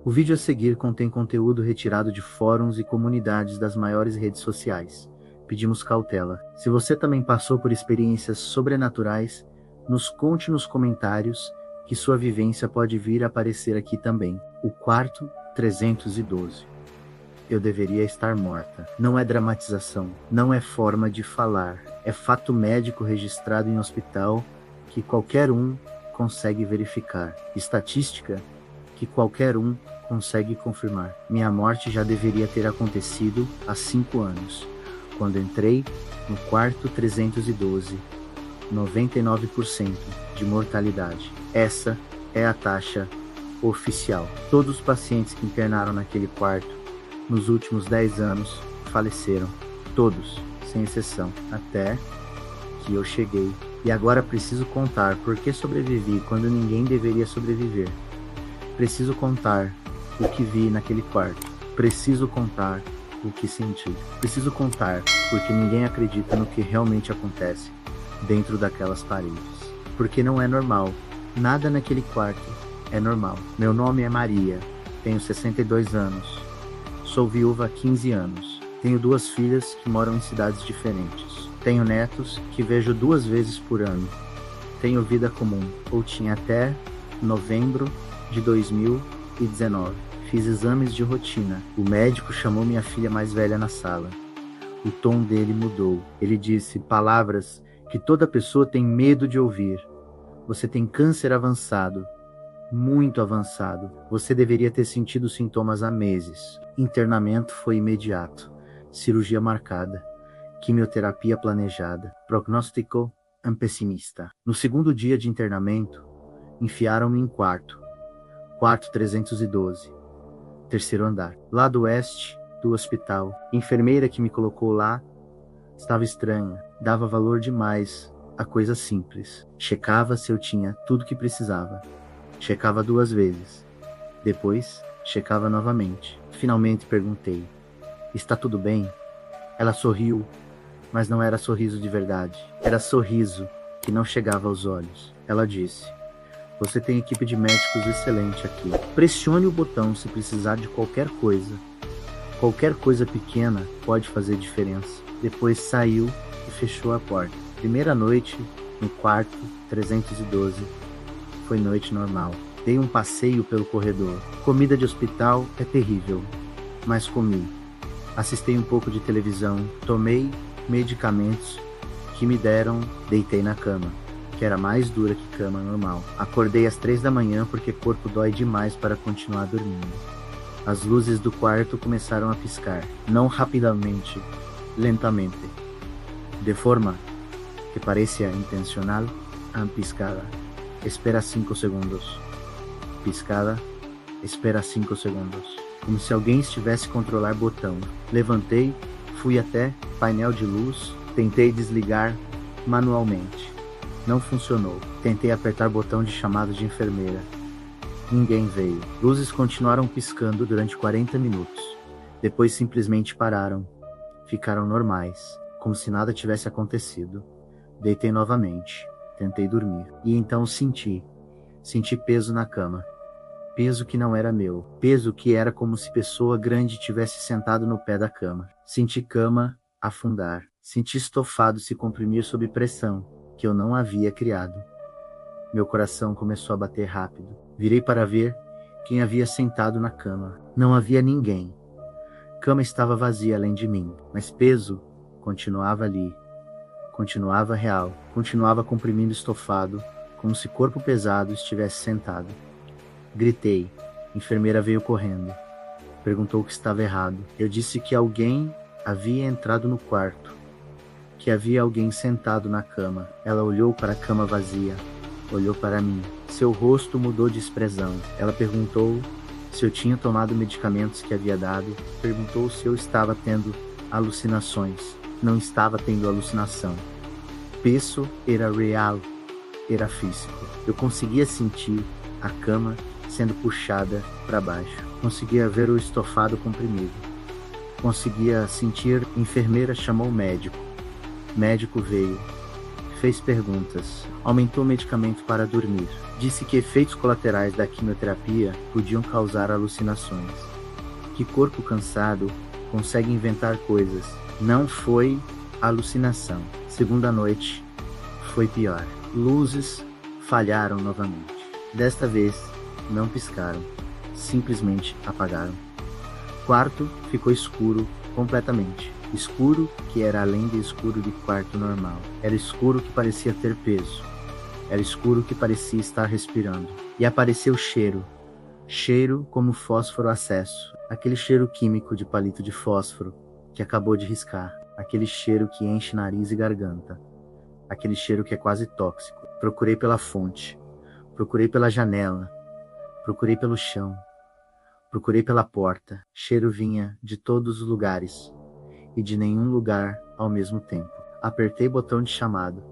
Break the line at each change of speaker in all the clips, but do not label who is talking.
O vídeo a seguir contém conteúdo retirado de fóruns e comunidades das maiores redes sociais. Pedimos cautela. Se você também passou por experiências sobrenaturais, nos conte nos comentários que sua vivência pode vir a aparecer aqui também. O quarto 312. Eu deveria estar morta. Não é dramatização, não é forma de falar. É fato médico registrado em hospital que qualquer um consegue verificar. Estatística que qualquer um consegue confirmar. Minha morte já deveria ter acontecido há 5 anos, quando entrei no quarto 312. 99% de mortalidade. Essa é a taxa oficial. Todos os pacientes que internaram naquele quarto nos últimos 10 anos faleceram. Todos, sem exceção. Até que eu cheguei. E agora preciso contar por que sobrevivi quando ninguém deveria sobreviver. Preciso contar o que vi naquele quarto. Preciso contar o que senti. Preciso contar porque ninguém acredita no que realmente acontece dentro daquelas paredes. Porque não é normal. Nada naquele quarto é normal. Meu nome é Maria. Tenho 62 anos. Sou viúva há 15 anos. Tenho 2 filhas que moram em cidades diferentes. Tenho netos que vejo 2 vezes por ano. Tenho vida comum, ou tinha até novembro de 2019. Fiz exames de rotina. O médico chamou minha filha mais velha na sala. O tom dele mudou. Ele disse palavras que toda pessoa tem medo de ouvir. Você tem câncer avançado. Muito avançado. Você deveria ter sentido sintomas há meses. Internamento foi imediato. Cirurgia marcada. Quimioterapia planejada. Prognóstico pessimista. No segundo dia de internamento, enfiaram-me em quarto 312. Terceiro andar. Lado oeste do hospital. Enfermeira que me colocou lá estava estranha. Dava valor demais a coisa simples. Checava se eu tinha tudo que precisava. Checava 2 vezes. Depois, checava novamente. Finalmente perguntei: está tudo bem? Ela sorriu, mas não era sorriso de verdade. Era sorriso que não chegava aos olhos. Ela disse: você tem equipe de médicos excelente aqui. Pressione o botão se precisar de qualquer coisa. Qualquer coisa pequena pode fazer diferença. Depois saiu e fechou a porta. Primeira noite no quarto 312 foi noite normal. Dei um passeio pelo corredor. Comida de hospital é terrível, mas comi. Assisti um pouco de televisão, tomei medicamentos que me deram, deitei na cama, que era mais dura que cama normal. Acordei às 3 da manhã porque corpo dói demais para continuar dormindo. As luzes do quarto começaram a piscar, não rapidamente, lentamente, de forma que parecia intencional. Piscada, espera 5 segundos. Piscada, espera 5 segundos. Como se alguém estivesse controlar botão. Levantei, fui até painel de luz, tentei desligar manualmente. Não funcionou. Tentei apertar botão de chamada de enfermeira. Ninguém veio. Luzes continuaram piscando durante 40 minutos. Depois simplesmente pararam. Ficaram normais, como se nada tivesse acontecido. Deitei novamente. Tentei dormir. E então senti peso na cama. Peso que não era meu. Peso que era como se pessoa grande tivesse sentado no pé da cama. Senti cama afundar. Senti estofado se comprimir sob pressão que eu não havia criado. Meu coração começou a bater rápido. Virei para ver quem havia sentado na cama. Não havia ninguém. Cama estava vazia além de mim, mas peso continuava ali. Continuava real. Continuava comprimindo estofado, como se corpo pesado estivesse sentado. Gritei. Enfermeira veio correndo. Perguntou o que estava errado. Eu disse que alguém havia entrado no quarto. Que havia alguém sentado na cama. Ela olhou para a cama vazia. Olhou para mim. Seu rosto mudou de expressão. Ela perguntou se eu tinha tomado medicamentos que havia dado. Perguntou se eu estava tendo alucinações. Não estava tendo alucinação. Peso era real. Era físico. Eu conseguia sentir a cama sendo puxada para baixo. Conseguia ver o estofado comprimido. Conseguia sentir. Enfermeira chamou o médico. Médico veio. fez perguntas. Aumentou o medicamento para dormir. Disse que efeitos colaterais da quimioterapia podiam causar alucinações. Que corpo cansado consegue inventar coisas. Não foi alucinação. Segunda noite foi pior. Luzes falharam novamente. Desta vez, não piscaram. Simplesmente apagaram. Quarto ficou escuro completamente. Escuro que era além de escuro de quarto normal. Era escuro que parecia ter peso. Era escuro que parecia estar respirando. E apareceu cheiro. Cheiro como fósforo acesso. Aquele cheiro químico de palito de fósforo que acabou de riscar. Aquele cheiro que enche nariz e garganta. Aquele cheiro que é quase tóxico. Procurei pela fonte. Procurei pela janela. Procurei pelo chão. Procurei pela porta. Cheiro vinha de todos os lugares e de nenhum lugar ao mesmo tempo. Apertei botão de chamado.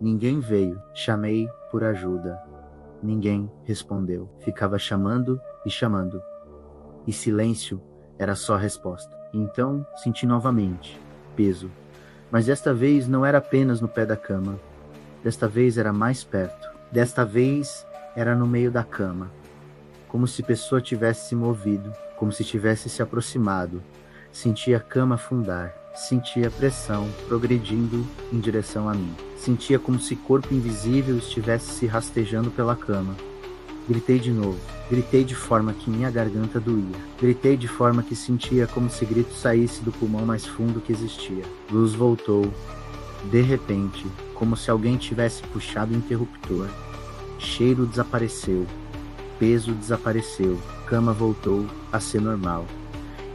Ninguém veio. Chamei por ajuda. Ninguém respondeu. Ficava chamando e chamando. E silêncio era só a resposta. Então senti novamente peso. Mas desta vez não era apenas no pé da cama. Desta vez era mais perto. Desta vez era no meio da cama. Como se a pessoa tivesse se movido. Como se tivesse se aproximado. Sentia a cama afundar. Sentia a pressão progredindo em direção a mim. Sentia como se corpo invisível estivesse se rastejando pela cama. Gritei de novo. Gritei de forma que minha garganta doía. Gritei de forma que sentia como se grito saísse do pulmão mais fundo que existia. Luz voltou. De repente, como se alguém tivesse puxado o interruptor. Cheiro desapareceu. Peso desapareceu. Cama voltou a ser normal.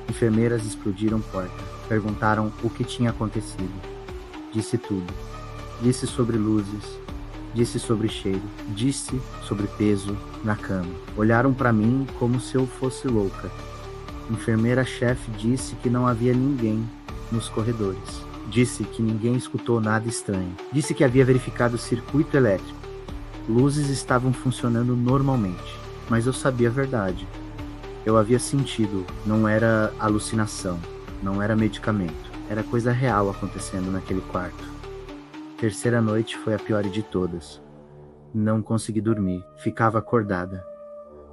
Enfermeiras explodiram porta. Perguntaram o que tinha acontecido. Disse tudo. Disse sobre luzes. Disse sobre cheiro. Disse sobre peso na cama. Olharam para mim como se eu fosse louca. Enfermeira-chefe disse que não havia ninguém nos corredores. Disse que ninguém escutou nada estranho. Disse que havia verificado o circuito elétrico. Luzes estavam funcionando normalmente. Mas eu sabia a verdade. Eu havia sentido. Não era alucinação. Não era medicamento. Era coisa real acontecendo naquele quarto. Terceira noite foi a pior de todas. Não consegui dormir. Ficava acordada.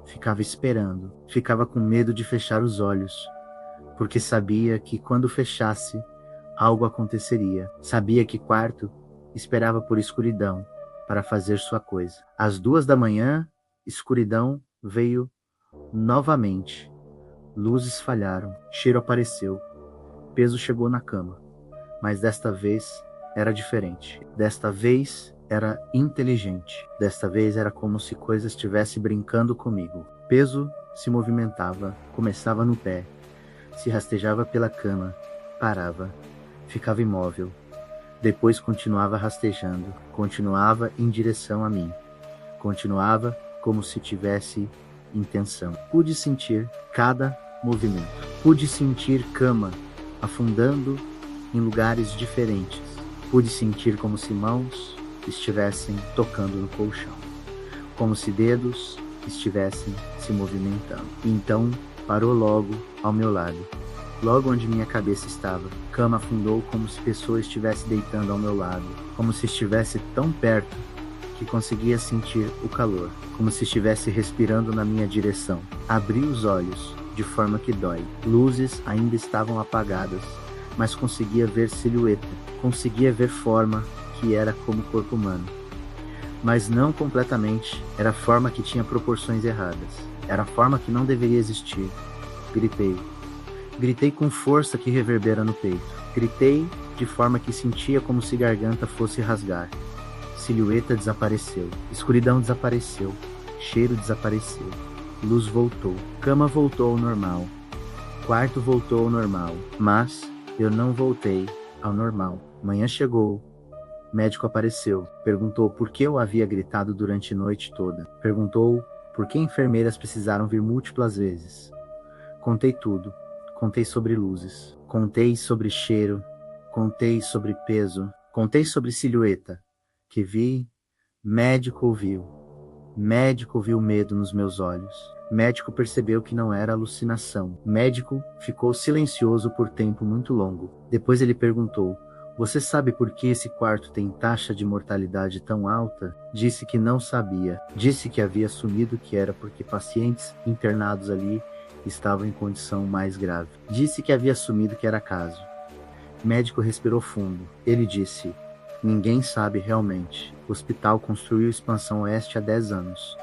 Ficava esperando. Ficava com medo de fechar os olhos. Porque sabia que quando fechasse, algo aconteceria. Sabia que quarto esperava por escuridão para fazer sua coisa. Às 2 da manhã, escuridão veio novamente. Luzes falharam. Cheiro apareceu. Peso chegou na cama. Mas desta vez era diferente. Desta vez era inteligente. Desta vez era como se coisa estivesse brincando comigo. Peso se movimentava, começava no pé, se rastejava pela cama, parava, ficava imóvel. Depois continuava rastejando, continuava em direção a mim. Continuava como se tivesse intenção. Pude sentir cada movimento. Pude sentir cama afundando em lugares diferentes. Pude sentir como se mãos estivessem tocando no colchão, como se dedos estivessem se movimentando. Então parou logo ao meu lado, logo onde minha cabeça estava. Cama afundou como se pessoa estivesse deitando ao meu lado, como se estivesse tão perto que conseguia sentir o calor, como se estivesse respirando na minha direção. Abri os olhos de forma que dói. Luzes ainda estavam apagadas, mas conseguia ver silhueta, conseguia ver forma que era como corpo humano. Mas não completamente, era forma que tinha proporções erradas. Era forma que não deveria existir. Gritei. Gritei com força que reverbera no peito. Gritei de forma que sentia como se garganta fosse rasgar. Silhueta desapareceu. Escuridão desapareceu. Cheiro desapareceu. Luz voltou. Cama voltou ao normal. Quarto voltou ao normal. Mas eu não voltei ao normal. Manhã chegou. Médico apareceu. Perguntou por que eu havia gritado durante a noite toda. Perguntou por que enfermeiras precisaram vir múltiplas vezes. Contei tudo. Contei sobre luzes. Contei sobre cheiro. Contei sobre peso. Contei sobre silhueta. Que vi. Médico ouviu. Médico viu medo nos meus olhos. Médico percebeu que não era alucinação. Médico ficou silencioso por tempo muito longo. Depois ele perguntou: Você sabe por que esse quarto tem taxa de mortalidade tão alta? Disse que não sabia. Disse que havia assumido que era porque pacientes internados ali estavam em condição mais grave. Disse que havia assumido que era caso. O médico respirou fundo. Ele disse: ninguém sabe realmente. O hospital construiu expansão oeste há 10 anos.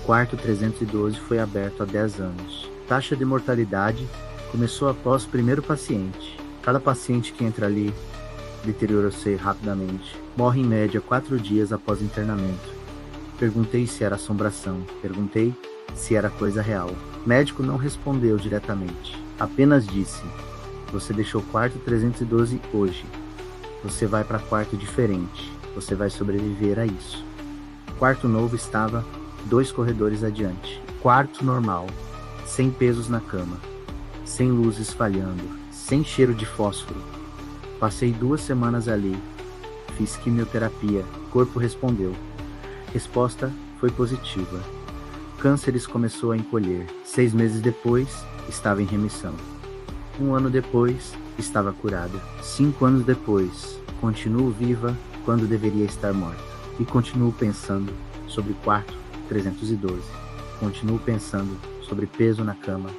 Quarto 312 foi aberto há 10 anos. Taxa de mortalidade começou após o primeiro paciente. Cada paciente que entra ali deteriorou-se rapidamente. Morre em média 4 dias após internamento. Perguntei se era assombração. Perguntei se era coisa real. O médico não respondeu diretamente. Apenas disse: você deixou o quarto 312 hoje. Você vai para quarto diferente. Você vai sobreviver a isso. O quarto novo estava 2 corredores adiante. Quarto normal. Sem pesos na cama. Sem luzes falhando. Sem cheiro de fósforo. Passei 2 semanas ali. Fiz quimioterapia. O corpo respondeu. Resposta foi positiva. Cânceres começou a encolher. 6 meses depois, estava em remissão. 1 ano depois, estava curada. 5 anos depois, continuo viva quando deveria estar morta. E continuo pensando sobre quarto 312. Continuo pensando sobre peso na cama.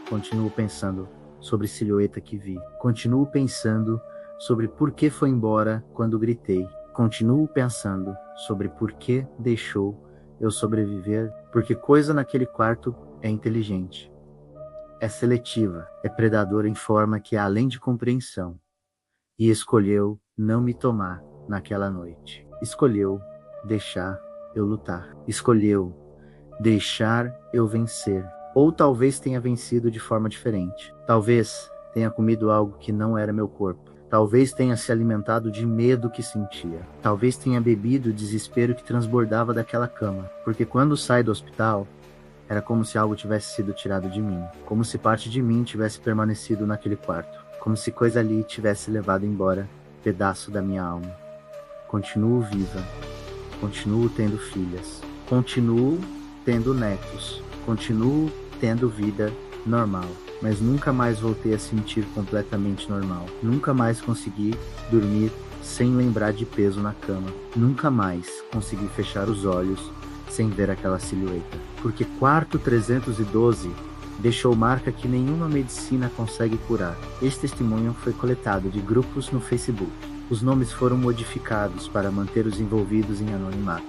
Continuo pensando sobre silhueta que vi. Continuo pensando sobre por que foi embora quando gritei. Continuo pensando sobre por que deixou eu sobreviver, porque coisa naquele quarto é inteligente. É seletiva, é predadora em forma que é além de compreensão. E escolheu não me tomar naquela noite. Escolheu deixar eu lutar. Escolheu deixar eu vencer. Ou talvez tenha vencido de forma diferente. Talvez tenha comido algo que não era meu corpo. Talvez tenha se alimentado de medo que sentia. Talvez tenha bebido o desespero que transbordava daquela cama. Porque quando sai do hospital, era como se algo tivesse sido tirado de mim. Como se parte de mim tivesse permanecido naquele quarto. Como se coisa ali tivesse levado embora pedaço da minha alma. Continuo viva. Continuo tendo filhas. Continuo tendo netos. Continuo tendo vida normal. Mas nunca mais voltei a sentir completamente normal. Nunca mais consegui dormir sem lembrar de peso na cama. Nunca mais consegui fechar os olhos sem ver aquela silhueta. Porque quarto 312 deixou marca que nenhuma medicina consegue curar. Este testemunho foi coletado de grupos no Facebook. Os nomes foram modificados para manter os envolvidos em anonimato.